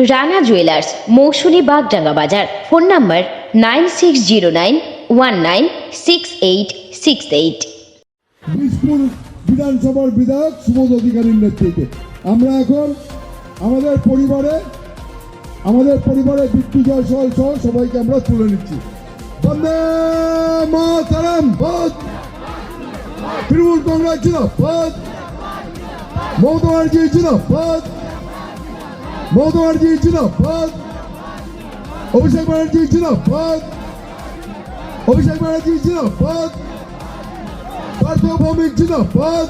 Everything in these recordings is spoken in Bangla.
রানা জুয়েলার্স, মৌসুনী বাগডাঙ্গা বাজার। Phone number 9609196868। বিষপুর বিধানসভার বিধায়ক সুবোধ অধিকারীর নেতৃত্বে আমরা এখন আমাদের পরিবারে বিট্টু জয়সওয়াল সহ সবাইকে আমরা তুলে নিচ্ছি। বন্দে মাতরম। তৃণমূল কংগ্রেস জিন্দাবাদ। মমতা ব্যানার্জি জিন্দাবাদ। মমতা ব্যানার্জি জিন্দাবাদ। অভিষেক ব্যানার্জি জিন্দাবাদ। অভিষেক ব্যানার্জি জিন্দাবাদ। পার্থ ভৌমিক জিন্দাবাদ।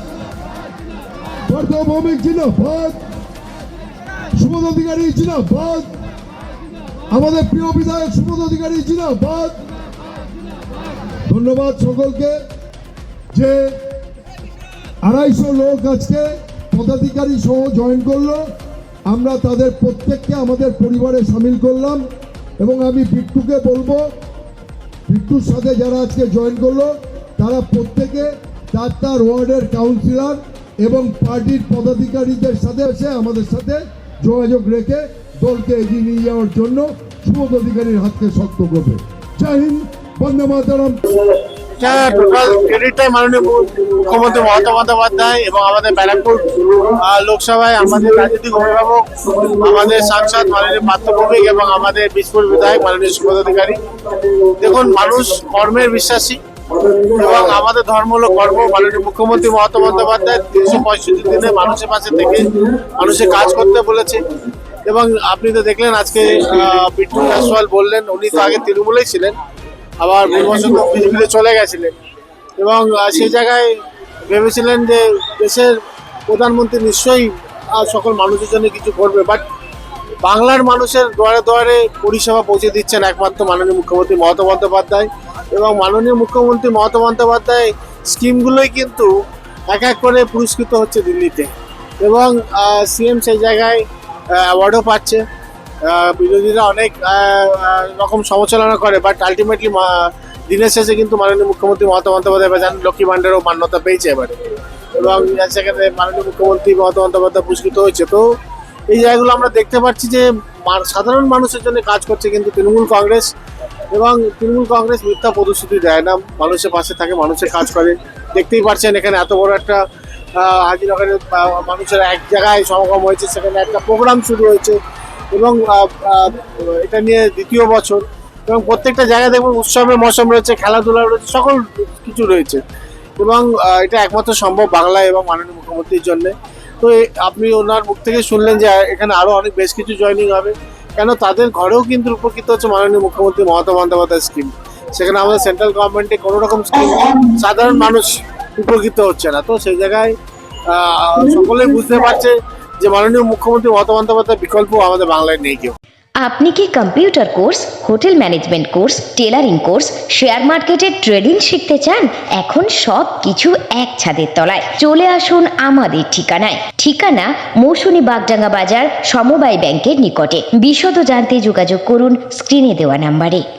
পার্থ ভৌমিক জিন্দাবাদ। সুবোধ অধিকারী জিন্দাবাদ। আমাদের প্রিয় বিধায়ক সুবোধ অধিকারী জিন্দাবাদ। ধন্যবাদ সকলকে যে 250 লোক আজকে পদাধিকারী সহ জয়েন করলো। আমরা তাদের প্রত্যেককে আমাদের পরিবারে সামিল করলাম এবং আমি বিট্টুকে বলবো, বিট্টুর সাথে যারা আজকে জয়েন করলো তারা প্রত্যেকে তার ওয়ার্ডের কাউন্সিলর এবং পার্টির পদাধিকারীদের সাথে এসে আমাদের সাথে যোগাযোগ রেখে দলকে এগিয়ে নিয়ে যাওয়ার জন্য সুবোধ অধিকারীর হাতকে শক্ত করবে। জয় হিন্দ, বন্দে মাতরম। ক্রেডিটটাই মাননীয় মুখ্যমন্ত্রী মমতা বন্দ্যোপাধ্যায় এবং আমাদের ব্যারাকপুর লোকসভায় আমাদের রাজনৈতিক অভিভাবক, আমাদের সাংসদ মাননীয় পার্থ ভৌমিক এবং আমাদের বিষপুর বিধায়ক মাননীয় সুবোধ অধিকারী। দেখুন, মানুষ কর্মের বিশ্বাসী এবং আমাদের ধর্ম হলো কর্ম। মাননীয় মুখ্যমন্ত্রী মমতা বন্দ্যোপাধ্যায় 365 দিনে মানুষের পাশে থেকে মানুষের কাজ করতে বলেছে। এবং আপনি তো দেখলেন আজকে বিট্টু জয়সওয়াল বললেন, উনি তো আগে তৃণমূলেই ছিলেন, আবার 2 বছর তো বিজেপিতে চলে গেছিলেন এবং সেই জায়গায় ভেবেছিলেন যে দেশের প্রধানমন্ত্রী নিশ্চয়ই সকল মানুষের জন্য কিছু করবে। বাট বাংলার মানুষের দুয়ারে দুয়ারে পরিষেবা পৌঁছে দিচ্ছেন একমাত্র মাননীয় মুখ্যমন্ত্রী মমতা বন্দ্যোপাধ্যায়। এবং মাননীয় মুখ্যমন্ত্রী মমতা বন্দ্যোপাধ্যায় স্কিমগুলোই কিন্তু এক এক করে পুরস্কৃত হচ্ছে দিল্লিতে এবং সিএম সেই জায়গায় অ্যাওয়ার্ডও পাচ্ছে। বিরোধীরা অনেক রকম সমালোচনা করে, বাট আলটিমেটলি দিনের শেষে কিন্তু মাননীয় মুখ্যমন্ত্রী মমতা বন্দ্যোপাধ্যায় লক্ষ্মী ভাণ্ডারও মান্যতা পেয়েছে এবারে এবং সেখানে মাননীয় মুখ্যমন্ত্রী মমতা বন্দ্যোপাধ্যায় পুরস্কৃত হয়েছে। তো এই জায়গাগুলো আমরা দেখতে পাচ্ছি যে সাধারণ মানুষের জন্য কাজ করছে কিন্তু তৃণমূল কংগ্রেস। এবং তৃণমূল কংগ্রেস মিথ্যা প্রতিশ্রুতি দেয় না, মানুষের পাশে থাকে, মানুষের কাজ করে। দেখতেই পাচ্ছেন এখানে এত বড় একটা হাজিনগরের মানুষের এক জায়গায় সমাগম হয়েছে, সেখানে একটা প্রোগ্রাম শুরু হয়েছে এবং এটা নিয়ে 2য় বছর এবং প্রত্যেকটা জায়গায় দেখবেন উৎসবের মৌসুম রয়েছে, খেলাধুলা রয়েছে, সকল কিছু রয়েছে এবং এটা একমাত্র সম্ভব বাংলায় এবং মাননীয় মুখ্যমন্ত্রীর জন্য। তো আপনি ওনার মুখ থেকে শুনলেন যে এখানে আরও অনেক বেশ কিছু জয়েনিং হবে, কেন তাদের ঘরেও কিন্তু উপকৃত হচ্ছে মাননীয় মুখ্যমন্ত্রী মমতা বন্দ্যোপাধ্যায় স্কিম। সেখানে আমাদের সেন্ট্রাল গভর্নমেন্টে কোনো রকম স্কিম সাধারণ মানুষ উপকৃত হচ্ছে না। তো সেই জায়গায় সকলেই বুঝতে পারছে যে মাননীয় মুখ্যমন্ত্রী মমতা বন্দ্যোপাধ্যায়ের বিকল্প আমাদের বাংলায় নেই কেউ। আপনি কি computer course, hotel management course, tailoring course, share মার্কেটের ট্রেডিং শিখতে চান? এখন সব কিছু এক ছাদের তলায়। চলে আসুন আমাদের ঠিকানায়। ঠিকানা মৌসুনী বাগডাঙ্গা বাজার, সমবায় ব্যাংকের নিকটে। বিশদ জানতে যোগাযোগ করুন স্ক্রিনে দেওয়া নাম্বারে।